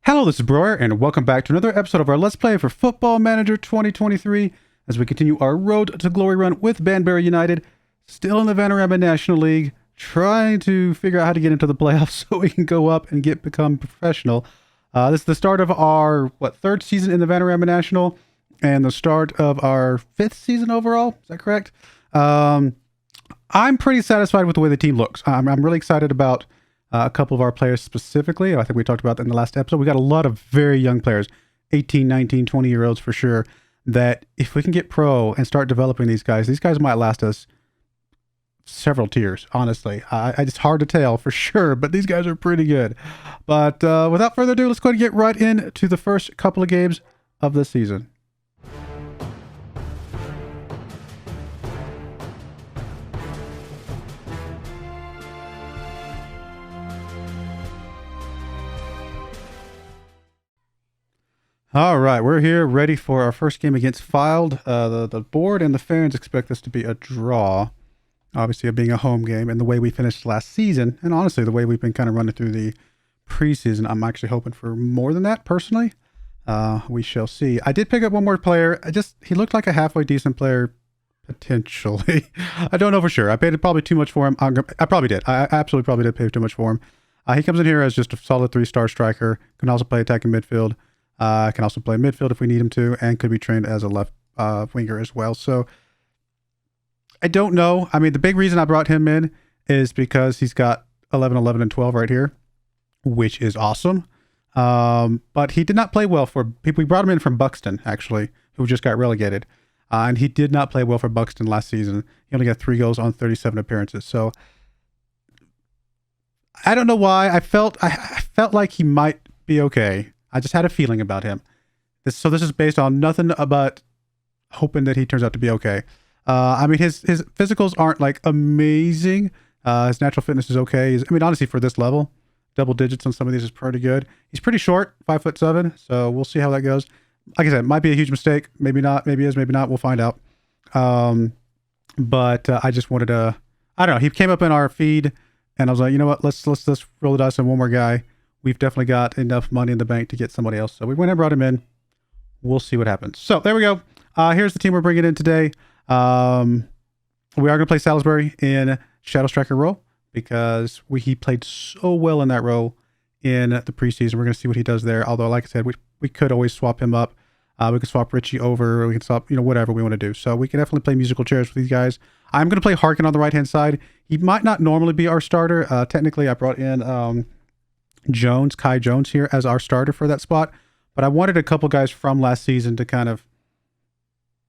Hello, this is Broyar, and welcome back to another episode of our Let's Play for Football Manager 2023 as we continue our Road to Glory run with Banbury United, still in the Vanarama National League, trying to figure out how to get into the playoffs so we can go up and become professional. This is the start of our, third season in the Vanarama National, and the start of our fifth season overall. Is that correct? I'm pretty satisfied with the way the team looks. I'm really excited about a couple of our players specifically. I think we talked about that in the last episode. We got a lot of very young players, 18, 19, 20-year-olds for sure, that if we can get pro and start developing these guys might last us several tiers, honestly. It's hard to tell for sure, but these guys are pretty good. But without further ado, let's go ahead and get right into the first couple of games of the season. All right, we're here ready for our first game against Filed. The board and the fans expect this to be a draw, obviously it being a home game, and the way we finished last season, and honestly the way we've been kind of running through the preseason, I'm actually hoping for more than that personally. We shall see. I did pick up one more player. He looked like a halfway decent player potentially. I don't know for sure. I paid probably too much for him. I probably did. I absolutely probably did pay too much for him. He comes in here as just a solid 3-star striker. Can also play attacking midfield. Can also play midfield if we need him to, and could be trained as a left winger as well. So I don't know. I mean, the big reason I brought him in is because he's got 11, 11, and 12 right here, which is awesome. But he did not play well for people. We brought him in from Buxton, actually, who just got relegated. And he did not play well for Buxton last season. He only got 3 goals on 37 appearances. So I don't know why. I felt like he might be okay. I just had a feeling about him. This is based on nothing but hoping that he turns out to be okay. I mean, his physicals aren't like amazing. His natural fitness is okay. Honestly, for this level, double digits on some of these is pretty good. He's pretty short, 5'7", so we'll see how that goes. Like I said, might be a huge mistake. Maybe not. Maybe is. Maybe not. We'll find out. But I just wanted to. I don't know. He came up in our feed, and I was like, you know what? Let's roll the dice on one more guy. We've definitely got enough money in the bank to get somebody else. So we went and brought him in. We'll see what happens. So there we go. Here's the team we're bringing in today. We are going to play Salisbury in Shadow Striker role because he played so well in that role in the preseason. We're going to see what he does there. Although, like I said, we could always swap him up. We could swap Richie over. We can swap, whatever we want to do. So we can definitely play musical chairs with these guys. I'm going to play Harkin on the right-hand side. He might not normally be our starter. Technically, I brought in Kai Jones here as our starter for that spot, but I wanted a couple guys from last season to kind of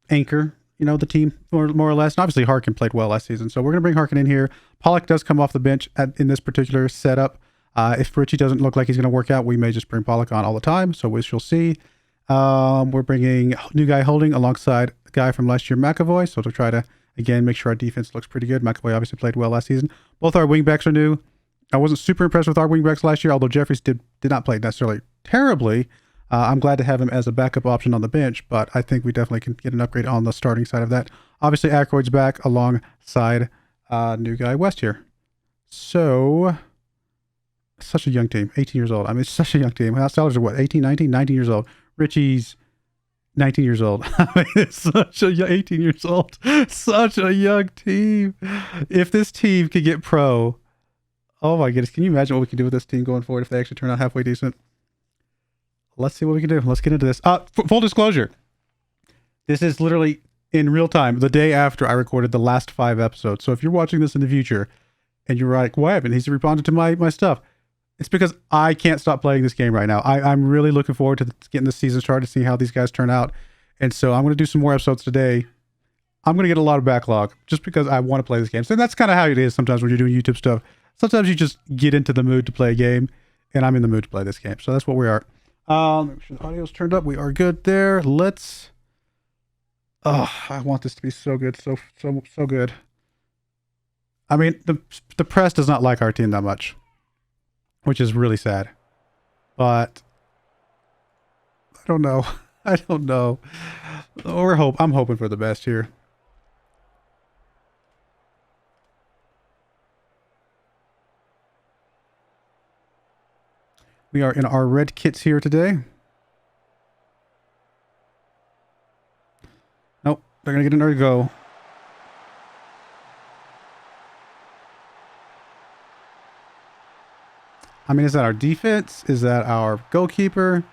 anchor, the team more or less. And obviously Harkin played well last season, so we're going to bring Harkin in here. Pollock does come off the bench in this particular setup. If Richie doesn't look like he's going to work out, we may just bring Pollock on all the time, so we shall see. We're bringing new guy Holding alongside a guy from last year, McAvoy, so to try to, again, make sure our defense looks pretty good. McAvoy obviously played well last season. Both our wingbacks are new. I wasn't super impressed with our wingbacks last year, although Jeffries did not play necessarily terribly. I'm glad to have him as a backup option on the bench, but I think we definitely can get an upgrade on the starting side of that. Obviously, Aykroyd's back alongside new guy West here. So, such a young team, 18 years old. It's such a young team. Sellers are what, 18, 19? 19 years old. Richie's 19 years old. It's such a 18 years old. Such a young team. If this team could get pro, oh my goodness, can you imagine what we can do with this team going forward if they actually turn out halfway decent? Let's see what we can do. Let's get into this. Full disclosure. This is literally in real time, the day after I recorded the last 5 episodes. So if you're watching this in the future and you're like, why haven't he responded to my stuff? It's because I can't stop playing this game right now. I'm really looking forward to getting the season started, seeing how these guys turn out. And so I'm going to do some more episodes today. I'm going to get a lot of backlog just because I want to play this game. So that's kind of how it is sometimes when you're doing YouTube stuff. Sometimes you just get into the mood to play a game, and I'm in the mood to play this game. So that's what we are. Make sure the audio's turned up. We are good there. I want this to be so good. So good. The press does not like our team that much, which is really sad. But I don't know. I'm hoping for the best here. We are in our red kits here today. Nope, they're going to get in there to go. I mean, is that our defense? Is that our goalkeeper?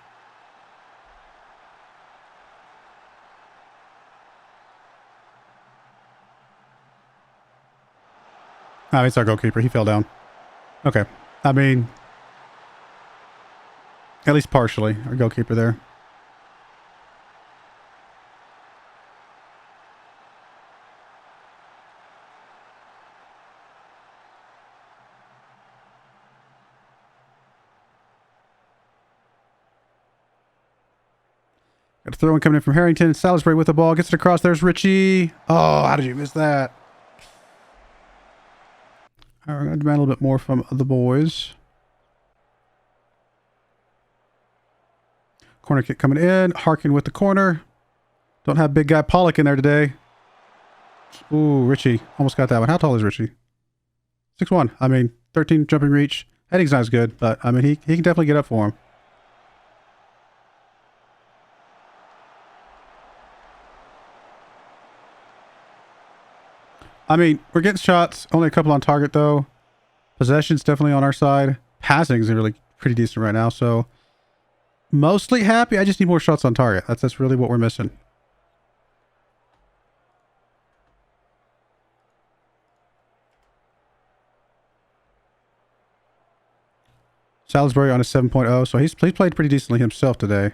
Oh, it's our goalkeeper. He fell down. Okay. I mean, at least partially, our goalkeeper there. Got a throw in coming in from Harrington. Salisbury with the ball. Gets it across. There's Richie. Oh, how did you miss that? All right, we're going to demand a little bit more from the boys. Corner kick coming in. Harkin with the corner. Don't have big guy Pollock in there today. Ooh, Richie. Almost got that one. How tall is Richie? 6'1". I mean, 13 jumping reach. Heading's not as good, but I mean, he can definitely get up for him. I mean, we're getting shots. Only a couple on target, though. Possession's definitely on our side. Passing's really pretty decent right now, so mostly happy. I just need more shots on target. That's really what we're missing. Salisbury on a 7.0, so he's played pretty decently himself today.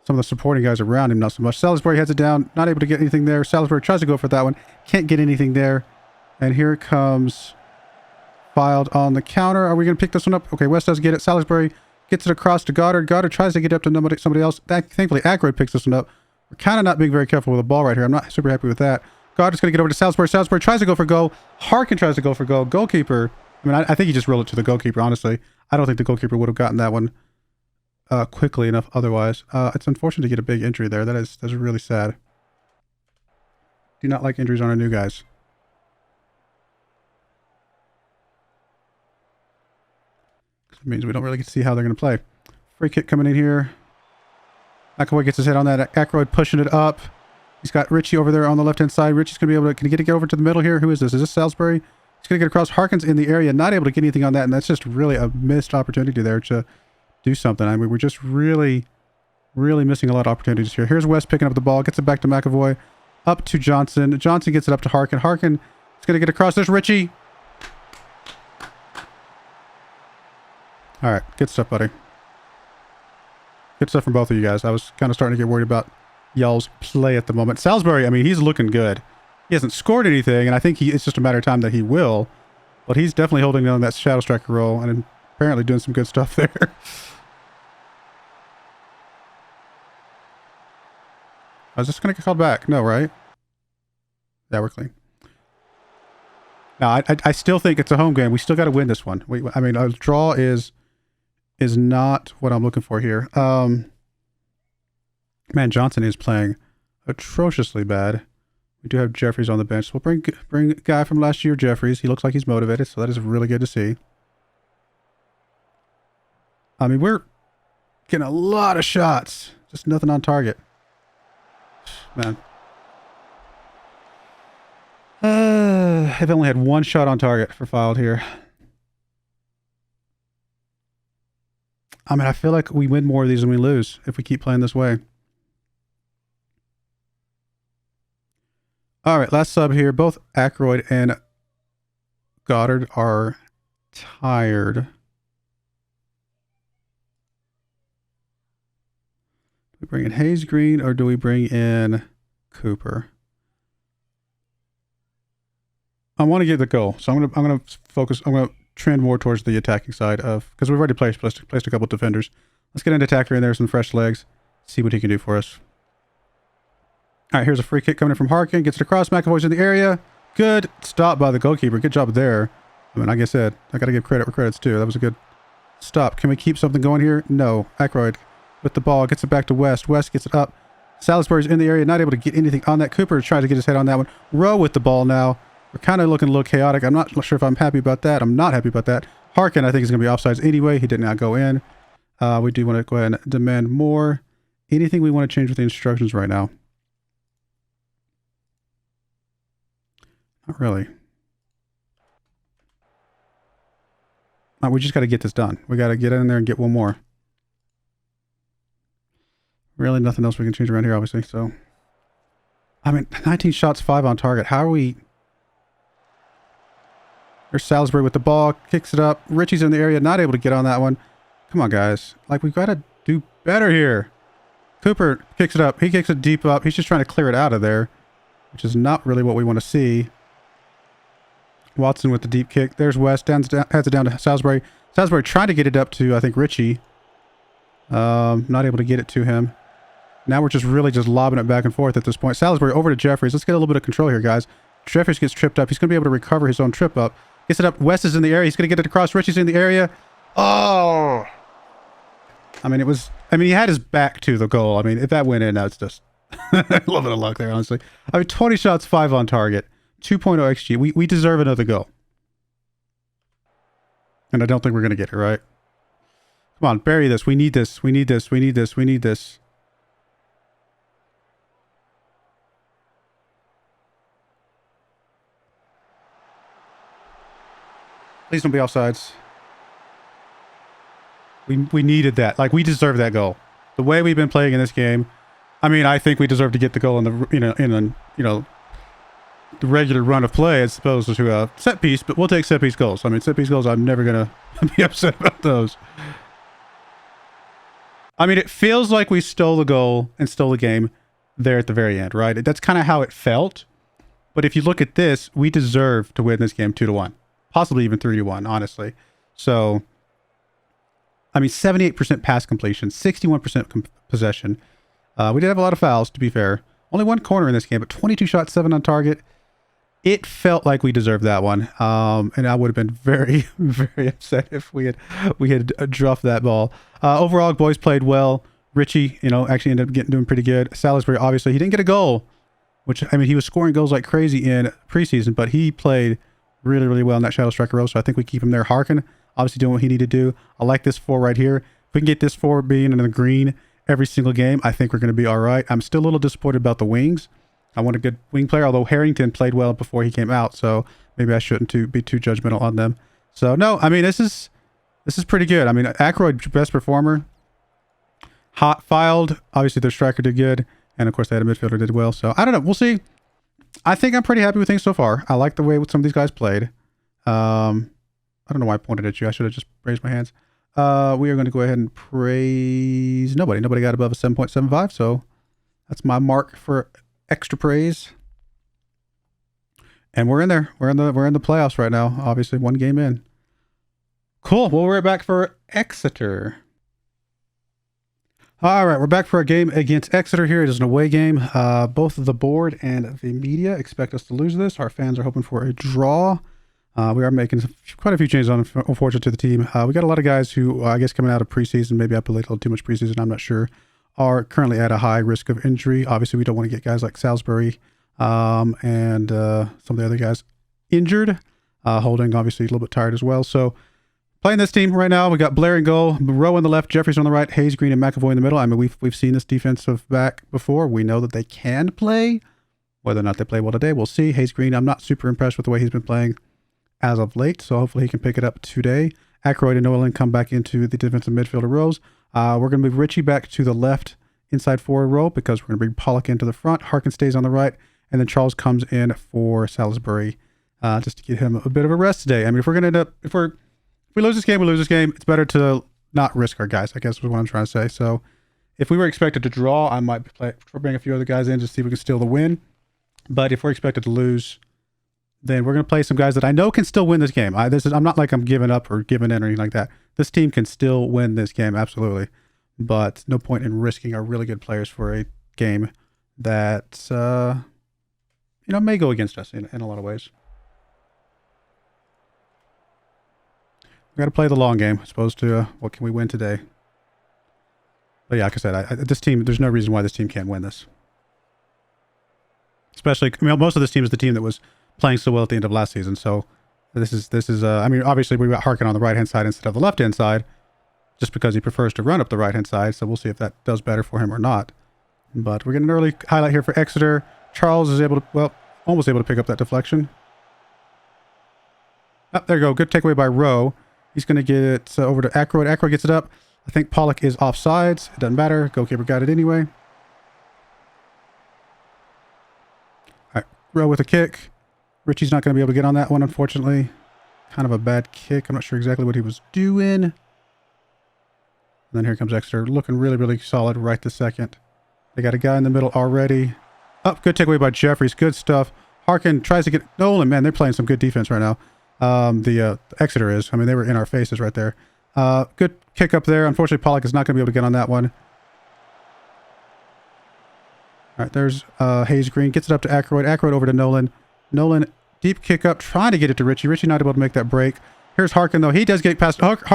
Some of the supporting guys around him, not so much. Salisbury heads it down, not able to get anything there. Salisbury tries to go for that one, can't get anything there. And here it comes, filed on the counter. Are we going to pick this one up? Okay, West does get it. Salisbury gets it across to Goddard. Goddard tries to get up to somebody else. Thankfully, Ackroyd picks this one up. We're kind of not being very careful with the ball right here. I'm not super happy with that. Goddard's going to get over to Salisbury. Salisbury tries to go for goal. Harkin tries to go for goal. Goalkeeper. I mean, I think he just rolled it to the goalkeeper, honestly. I don't think the goalkeeper would have gotten that one quickly enough otherwise. It's unfortunate to get a big injury there. That's really sad. Do not like injuries on our new guys. It means we don't really get to see how they're going to play. Free kick coming in here. McAvoy gets his head on that. Ackroyd pushing it up. He's got Richie over there on the left-hand side. Richie's going to be able to... Can he get over to the middle here? Who is this? Is this Salisbury? He's going to get across. Harkin's in the area. Not able to get anything on that. And that's just really a missed opportunity there to do something. I mean, we're just really missing a lot of opportunities here. Here's West picking up the ball. Gets it back to McAvoy. Up to Johnson. Johnson gets it up to Harkin. Harkin is going to get across. There's Richie. All right, good stuff, buddy. Good stuff from both of you guys. I was kind of starting to get worried about y'all's play at the moment. Salisbury, I mean, he's looking good. He hasn't scored anything, and I think it's just a matter of time that he will. But he's definitely holding on that Shadow Striker role, and apparently doing some good stuff there. I was just going to get called back. No, right? Yeah, we're clean. Now, I still think it's a home game. We still got to win this one. I mean, a draw is not what I'm looking for here. Man, Johnson is playing atrociously bad. We do have Jeffries on the bench. So we'll bring a guy from last year, Jeffries. He looks like he's motivated, so that is really good to see. I mean, we're getting a lot of shots. Just nothing on target. Man. I've only had one shot on target for filed here. I mean, I feel like we win more of these than we lose if we keep playing this way. All right, last sub here. Both Ackroyd and Goddard are tired. Do we bring in Hayes Green or do we bring in Cooper? I want to get the goal, so I'm gonna focus. I'm gonna trend more towards the attacking side of, because we've already placed a couple of defenders. Let's get an attacker in there, some fresh legs, see what he can do for us. All right, here's a free kick coming in from Harkin. Gets it across. McAvoy's in the area. Good stop by the goalkeeper. Good job there. I mean, like I said, I got to give credit where credit's due. That was a good stop. Can we keep something going here? No. Ackroyd with the ball. Gets it back to West. West gets it up. Salisbury's in the area. Not able to get anything on that. Cooper tries to get his head on that one. Rowe with the ball now. We're kind of looking a little chaotic. I'm not sure if I'm happy about that. I'm not happy about that. Harkin, I think, is going to be offsides anyway. He did not go in. We do want to go ahead and demand more. Anything we want to change with the instructions right now? Not really. We just got to get this done. We got to get in there and get one more. Really nothing else we can change around here, obviously. So, I mean, 19 shots, 5 on target. How are we... There's Salisbury with the ball. Kicks it up. Richie's in the area. Not able to get on that one. Come on, guys. Like, we've got to do better here. Cooper kicks it up. He kicks it deep up. He's just trying to clear it out of there, which is not really what we want to see. Watson with the deep kick. There's West. Heads it down to Salisbury. Salisbury trying to get it up to, I think, Richie. Not able to get it to him. Now we're just really just lobbing it back and forth at this point. Salisbury over to Jeffries. Let's get a little bit of control here, guys. Jeffries gets tripped up. He's going to be able to recover his own trip up. Gets it up. West is in the area. He's going to get it across. Richie's in the area. Oh! I mean, he had his back to the goal. I mean, if that went in, that's just a little bit of luck there, honestly. I mean, 20 shots, 5 on target. 2.0 XG. We deserve another goal. And I don't think we're going to get it, right? Come on, bury this. We need this. We need this. We need this. We need this. Please don't be offsides. We needed that. Like, we deserve that goal. The way we've been playing in this game, I mean, I think we deserve to get the goal in the the regular run of play as opposed to a set piece, but we'll take set piece goals. I mean, set piece goals, I'm never going to be upset about those. I mean, it feels like we stole the goal and stole the game there at the very end, right? That's kind of how it felt. But if you look at this, we deserve to win this game 2-1, possibly even 3-1, honestly. So, I mean, 78% pass completion, 61% possession. We did have a lot of fouls, to be fair. Only one corner in this game, but 22 shots, 7 on target. It felt like we deserved that one, and I would have been very, very upset if we had dropped that ball. Overall, boys played well. Richie, actually ended up doing pretty good. Salisbury, obviously, he didn't get a goal, which, I mean, he was scoring goals like crazy in preseason, but he played really, really well in that shadow striker role, so I think we keep him there. Harkin, obviously doing what he needed to do. I like this 4 right here. If we can get this 4 being in the green every single game, I think we're going to be all right. I'm still a little disappointed about the wings. I want a good wing player, although Harrington played well before he came out, so maybe I shouldn't be too judgmental on them. So, no, I mean, this is pretty good. I mean, Aykroyd, best performer. Hot filed. Obviously, their striker did good. And, of course, they had a midfielder did well. So, I don't know. We'll see. I think I'm pretty happy with things so far. I like the way some of these guys played. I don't know why I pointed at you. I should have just raised my hands. We are going to go ahead and praise nobody. Nobody got above a 7.75, so that's my mark for extra praise. And we're in there. We're in the playoffs right now. Obviously, 1 game in. Cool. Well, we're back for Exeter. All right, we're back for a game against Exeter here. It is an away game. Both the board and the media expect us to lose this. Our fans are hoping for a draw. We are making quite a few changes, unfortunately, to the team. We got a lot of guys who, I guess, coming out of preseason, maybe I played a little too much preseason, I'm not sure, are currently at a high risk of injury. Obviously, we don't want to get guys like Salisbury and some of the other guys injured. Holding, obviously, a little bit tired as well. So, playing this team right now, we got Blair in goal, Rowe on the left, Jeffries on the right, Hayes, Green, and McAvoy in the middle. I mean, we've seen this defensive back before. We know that they can play. Whether or not they play well today, we'll see. Hayes, Green, I'm not super impressed with the way he's been playing as of late, so hopefully he can pick it up today. Aykroyd and Nolan come back into the defensive midfielder roles. We're going to move Richie back to the left inside forward role because we're going to bring Pollock into the front. Harkin stays on the right, and then Charles comes in for Salisbury just to get him a bit of a rest today. I mean, if we lose this game, we lose this game. It's better to not risk our guys, I guess is what I'm trying to say. So if we were expected to draw, I might bring a few other guys in to see if we can steal the win. But if we're expected to lose, then we're going to play some guys that I know can still win this game. I'm not like I'm giving up or giving in or anything like that. This team can still win this game, absolutely. But no point in risking our really good players for a game that, may go against us in a lot of ways. We got to play the long game as opposed to what can we win today. But yeah, like I said, this team, there's no reason why this team can't win this. Especially, most of this team is the team that was playing so well at the end of last season. So this is obviously we got Harkin on the right-hand side instead of the left-hand side. just because he prefers to run up the right-hand side. So we'll see if that does better for him or not. But we're getting an early highlight here for Exeter. Charles is able to, well, almost able to pick up that deflection. Oh, there you go. Good takeaway by Rowe. He's going to get it over to Ackroyd. Ackroyd gets it up. I think Pollock is offsides. It doesn't matter. Goalkeeper got it anyway. All right, Rowe with a kick. Richie's not going to be able to get on that one, unfortunately. Kind of a bad kick. I'm not sure exactly what he was doing. And then here comes Exeter, looking really, really solid right this second. They got a guy in the middle already. Oh, good takeaway by Jeffries. Good stuff. Harkin tries to get Nolan. Man, they're playing some good defense right now. The Exeter is. I mean, they were in our faces right there. Good kick up there. Unfortunately, Pollock is not going to be able to get on that one. All right, there's Hayes Green. Gets it up to Ackroyd. Ackroyd over to Nolan. Nolan, deep kick up, trying to get it to Richie. Richie not able to make that break. Here's Harkin, though. He does get past Harkin.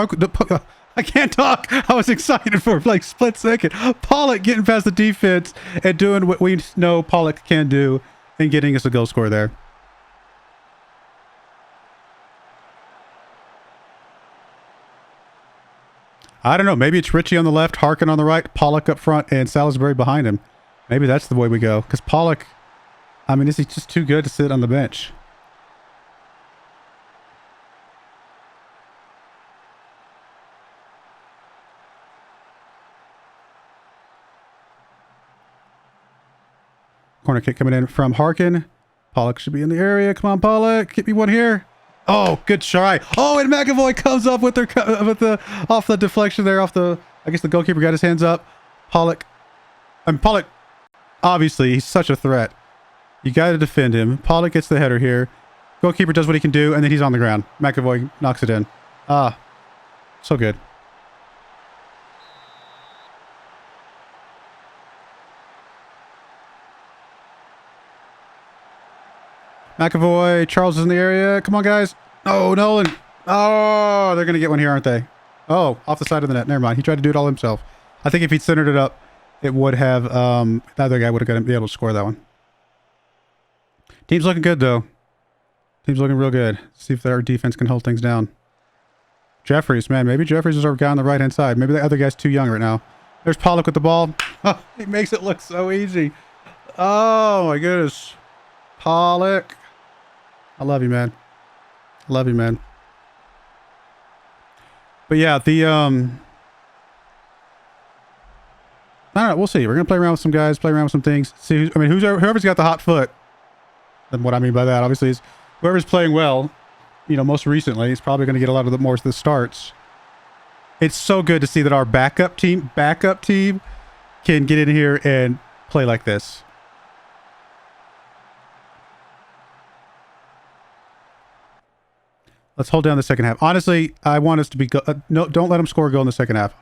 I can't talk. I was excited for like a split second. Pollock getting past the defense and doing what we know Pollock can do and getting us a goal score there. I don't know. Maybe it's Richie on the left, Harkin on the right, Pollock up front, and Salisbury behind him. Maybe that's the way we go. Because Pollock, I mean, is he just too good to sit on the bench? Corner kick coming in from Harkin. Pollock should be in the area. Come on, Pollock. Get me one here. Oh, good try. Oh, and McAvoy comes up with the off the deflection there. Off the, I guess the goalkeeper got his hands up. Pollock, obviously, he's such a threat. You got to defend him. Pollock gets the header here. Goalkeeper does what he can do, and then he's on the ground. McAvoy knocks it in. Ah, so good. McAvoy, Charles is in the area. Come on, guys. Oh, Nolan. Oh, they're going to get one here, aren't they? Oh, off the side of the net. Never mind. He tried to do it all himself. I think if he'd centered it up, it would have, the other guy would have been able to score that one. Team's looking good, though. Team's looking real good. See if our defense can hold things down. Jeffries, man. Maybe Jeffries is our guy on the right-hand side. Maybe the other guy's too young right now. There's Pollock with the ball. Oh, he makes it look so easy. Oh, my goodness. Pollock. I love you, man. I love you, man. But yeah, the I don't know. We'll see. We're gonna play around with some guys, play around with some things. See, whoever's got the hot foot. And what I mean by that, obviously, is whoever's playing well. You know, most recently, is probably gonna get a lot of the more of the starts. It's so good to see that our backup team can get in here and play like this. Let's hold down the second half. Honestly, I want us to be... no, don't let them score a goal in the second half.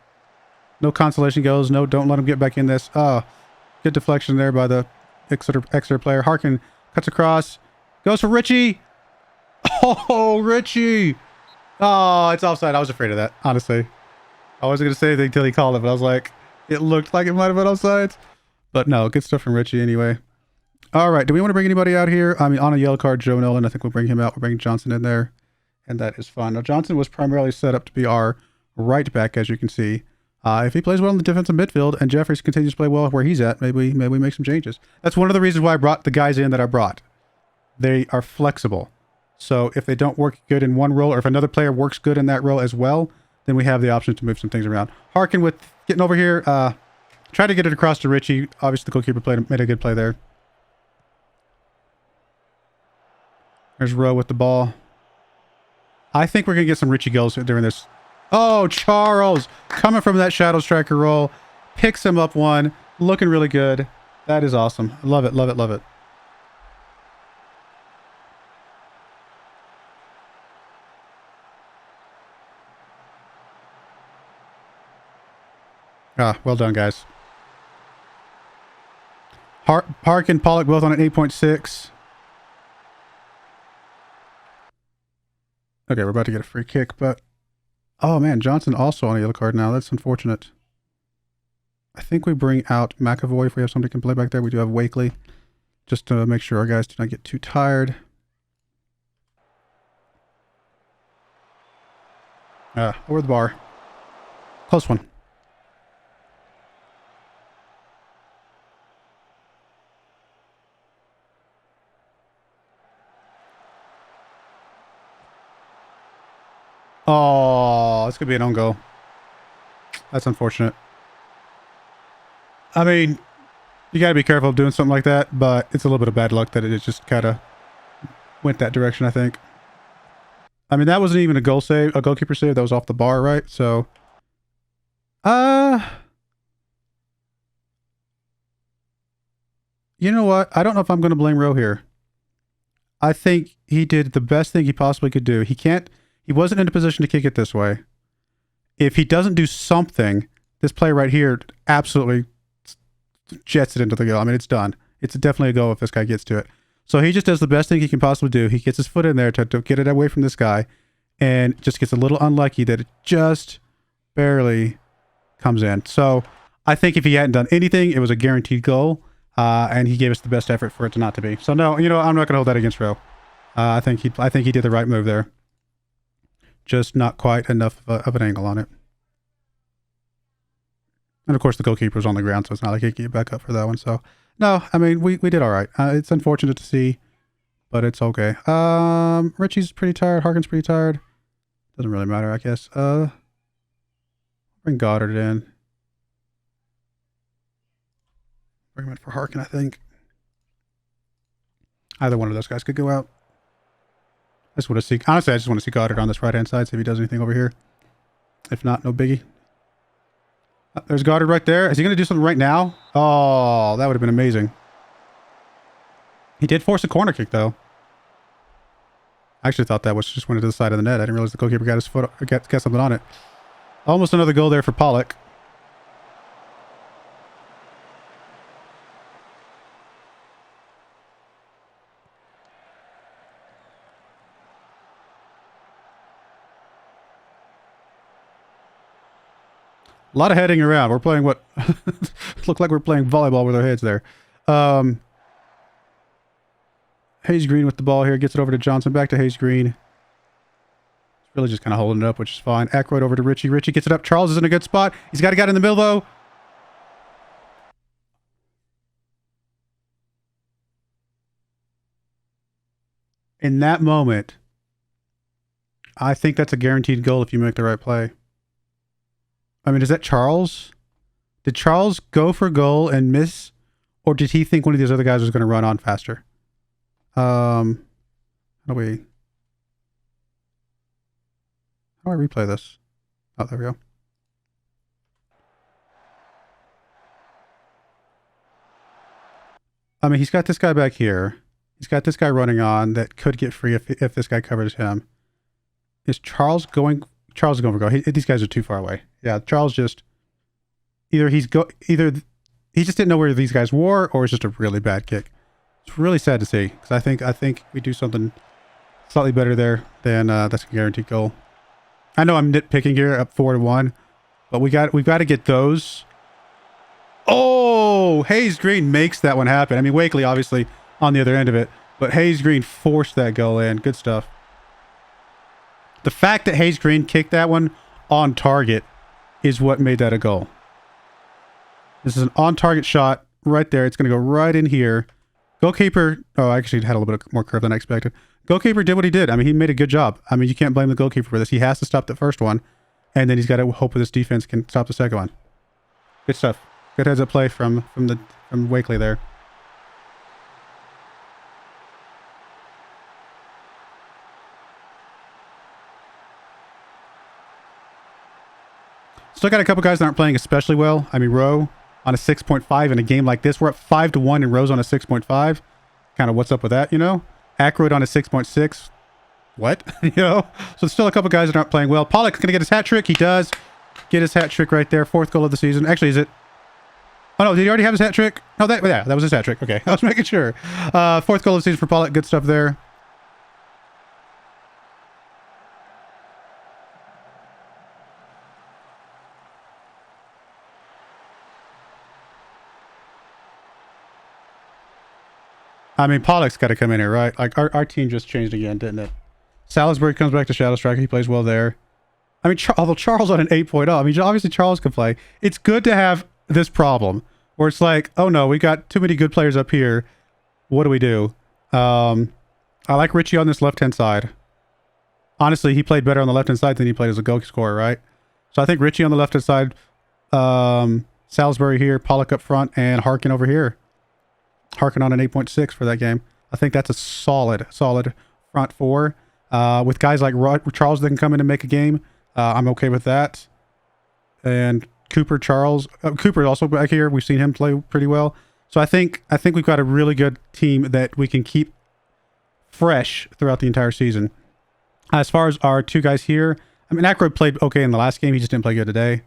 No consolation goals. No, don't let them get back in this. Good deflection there by the Exeter player. Harkin cuts across. Goes for Richie. Oh, Richie. Oh, it's offside. I was afraid of that, honestly. I wasn't going to say anything until he called it, but I was like, it looked like it might have been offside. But no, good stuff from Richie anyway. All right. Do we want to bring anybody out here? I mean, on a yellow card, Joe Nolan. I think we'll bring him out. We'll bring Johnson in there. And that is fun. Now, Johnson was primarily set up to be our right back, as you can see. If he plays well in the defensive midfield and Jeffries continues to play well where he's at, maybe we make some changes. That's one of the reasons why I brought the guys in that I brought. They are flexible. So if they don't work good in one role, or if another player works good in that role as well, then we have the option to move some things around. Harkin with getting over here, try to get it across to Richie. Obviously, the goalkeeper made a good play there. There's Rowe with the ball. I think we're going to get some Richie goals during this. Oh, Charles coming from that shadow striker role. Picks him up one. Looking really good. That is awesome. Love it, love it, love it. Ah, well done, guys. Park and Pollock both on an 8.6. Okay, we're about to get a free kick, but... Oh, man, Johnson also on a yellow card now. That's unfortunate. I think we bring out McAvoy if we have somebody who can play back there. We do have Wakely, just to make sure our guys do not get too tired. Over the bar. Close one. Oh, this could be an own goal. That's unfortunate. I mean, you got to be careful of doing something like that, but it's a little bit of bad luck that it just kind of went that direction, I think. I mean, that wasn't even a goalkeeper save. That was off the bar, right? So, you know what? I don't know if I'm going to blame Rowe here. I think he did the best thing he possibly could do. He wasn't in a position to kick it this way. If he doesn't do something, this play right here absolutely jets it into the goal. I mean, it's done. It's definitely a goal if this guy gets to it. So he just does the best thing he can possibly do. He gets his foot in there to get it away from this guy and just gets a little unlucky that it just barely comes in. So I think if he hadn't done anything, it was a guaranteed goal, and he gave us the best effort for it to not to be. So no, you know, I'm not going to hold that against Rowe. I think he did the right move there. Just not quite enough of an angle on it. And of course, the goalkeeper was on the ground, so it's not like he could get back up for that one. So, no, I mean, we did all right. It's unfortunate to see, but it's okay. Richie's pretty tired. Harkin's pretty tired. Doesn't really matter, I guess. Bring Goddard in. Bring him in for Harkin, I think. Either one of those guys could go out. I just want to see, honestly, I just want to see Goddard on this right-hand side, see if he does anything over here. If not, no biggie. There's Goddard right there. Is he going to do something right now? Oh, that would have been amazing. He did force a corner kick, though. I actually thought that was just went to the side of the net. I didn't realize the goalkeeper got his foot, got something on it. Almost another goal there for Pollock. A lot of heading around. We're playing what looked like we're playing volleyball with our heads there. Hayes Green with the ball here. Gets it over to Johnson. Back to Hayes Green. It's really just kind of holding it up, which is fine. Aykroyd over to Richie. Richie gets it up. Charles is in a good spot. He's got a guy in the middle, though. In that moment, I think that's a guaranteed goal if you make the right play. I mean, is that Charles? Did Charles go for goal and miss? Or did he think one of these other guys was going to run on faster? How do I replay this? Oh, there we go. I mean, he's got this guy back here. He's got this guy running on that could get free if this guy covers him. Is Charles going... Charles is going for goal. These guys are too far away. Yeah, Charles just... Either he just didn't know where these guys were, or it's just a really bad kick. It's really sad to see, because I think we do something slightly better there than that's a guaranteed goal. I know I'm nitpicking here, up 4-1, but we've got to get those. Oh, Hayes Green makes that one happen. I mean, Wakely obviously on the other end of it, but Hayes Green forced that goal in. Good stuff. The fact that Hayes Green kicked that one on target is what made that a goal. This is an on-target shot right there. It's going to go right in here. Goalkeeper... Oh, I actually had a little bit more curve than I expected. Goalkeeper did what he did. I mean, he made a good job. I mean, you can't blame the goalkeeper for this. He has to stop the first one, and then he's got to hope that his defense can stop the second one. Good stuff. Good heads-up play from Wakely there. Still got a couple guys that aren't playing especially well. I mean, Rowe on a 6.5 in a game like this. We're up 5-1 and Rowe's on a 6.5. Kind of what's up with that, you know? Aykroyd on a 6.6. What? You know? So there's still a couple guys that aren't playing well. Pollock's going to get his hat trick. He does get his hat trick right there. 4th goal of the season. Actually, is it? Oh, no. Did he already have his hat trick? No, that was his hat trick. Okay. I was making sure. 4th goal of the season for Pollock. Good stuff there. I mean, Pollock's got to come in here, right? Like, our team just changed again, didn't it? Salisbury comes back to Shadow Striker. He plays well there. I mean, although Charles on an 8.0, I mean, obviously Charles can play. It's good to have this problem where it's like, oh no, we got too many good players up here. What do we do? I like Richie on this left-hand side. Honestly, he played better on the left-hand side than he played as a goal scorer, right? So I think Richie on the left-hand side, Salisbury here, Pollock up front, and Harkin over here. Harkin on an 8.6 for that game. I think that's a solid front four. With guys like Charles that can come in and make a game, I'm okay with that. And Cooper, Charles, Cooper is also back here. We've seen him play pretty well. So I think we've got a really good team that we can keep fresh throughout the entire season. As far as our two guys here, I mean, Ackroyd played okay in the last game. He just didn't play good today.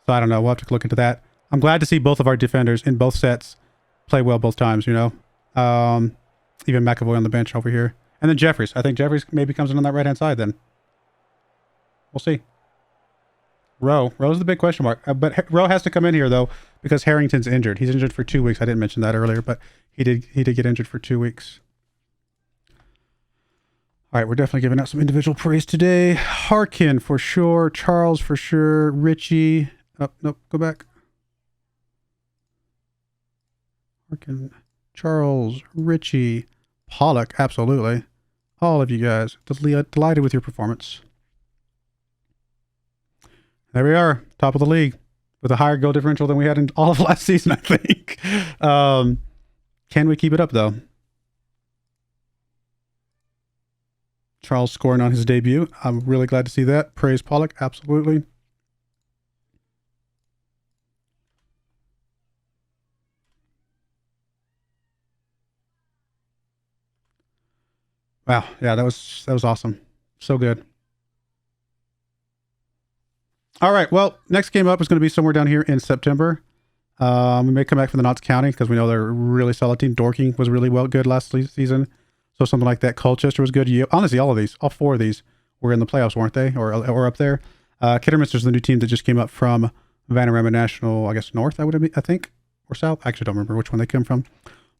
So I don't know. We'll have to look into that. I'm glad to see both of our defenders in both sets play well both times, you know. Even McAvoy on the bench over here. And then Jeffries. I think Jeffries maybe comes in on that right-hand side then. We'll see. Rowe's the big question mark. But Rowe has to come in here, though, because Harrington's injured. He's injured for 2 weeks. I didn't mention that earlier, but he did get injured for 2 weeks. All right, we're definitely giving out some individual praise today. Harkin for sure. Charles for sure. Richie. Oh, nope, go back. Harkin, Charles, Richie, Pollock, absolutely. All of you guys. Delighted with your performance. There we are, top of the league, with a higher goal differential than we had in all of last season, I think. Can we keep it up, though? Charles scoring on his debut. I'm really glad to see that. Praise Pollock, absolutely. Wow, yeah, that was awesome. So good. All right, well, next game up is going to be somewhere down here in September. We may come back from the Notts County because we know they're a really solid team. Dorking was really good last season. So something like that. Colchester was good. Honestly, all four of these were in the playoffs, weren't they? Or up there. Kidderminster's the new team that just came up from Vanarama National, I guess, North, I think, or South. I actually don't remember which one they come from.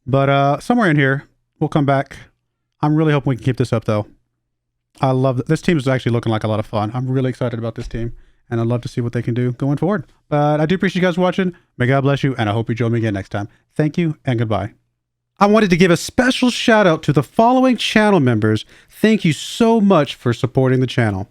But somewhere in here, we'll come back. I'm really hoping we can keep this up, though. I love this team is actually looking like a lot of fun. I'm really excited about this team, and I'd love to see what they can do going forward. But I do appreciate you guys watching. May God bless you, and I hope you join me again next time. Thank you, and goodbye. I wanted to give a special shout out to the following channel members. Thank you so much for supporting the channel.